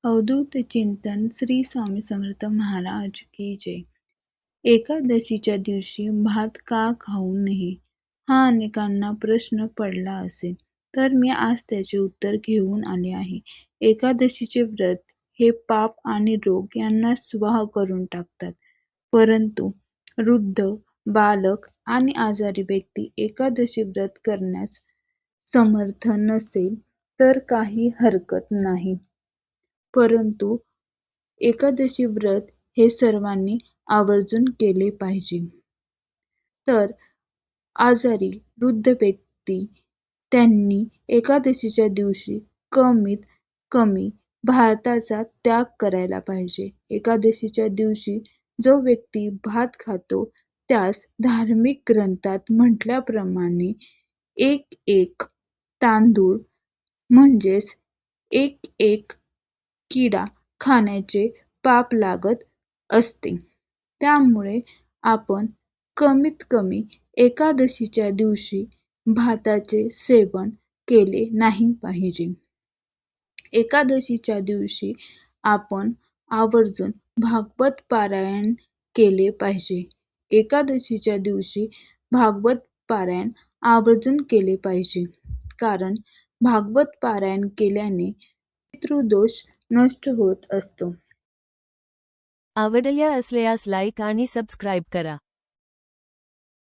अवधूत चिंतन श्री स्वामी समर्थ महाराज की जय. एकादशीच्या दिवशी भात का खाऊ नये हा अनेकांना प्रश्न पडला असेल, तर मी आज त्याचे उत्तर घेऊन आले आहे. एकादशीचे व्रत हे पाप आणि रोग यांना स्वाह करून टाकतात. परंतु वृद्ध, बालक आणि आजारी व्यक्ती एकादशी व्रत करण्यास समर्थ नसेल तर काही हरकत नाही. परंतु एकादशी व्रत हे सर्वांनी आवर्जून केले पाहिजे. तर आजारी वृद्ध व्यक्ती त्यांनी एकादशीच्या दिवशी कमीत कमी भाताचा त्याग करायला पाहिजे. एकादशीच्या दिवशी जो व्यक्ती भात खातो त्यास धार्मिक ग्रंथात म्हटल्याप्रमाणे एक तांदूळ म्हणजेच एक किडा खाण्याचे पाप लागत असते. त्यामुळे आपण कमीत कमी एकादशीच्या दिवशी भाताचे सेवन केले नाही पाहिजे. एकादशीच्या दिवशी आपण आवर्जून भागवत पारायण केले पाहिजे. एकादशीच्या दिवशी भागवत पारायण आवर्जून केले पाहिजे. कारण भागवत पारायण केल्याने पितृदोष नष्ट होत असतो. आवडले असल्यास लाईक आणि सबस्क्राईब करा.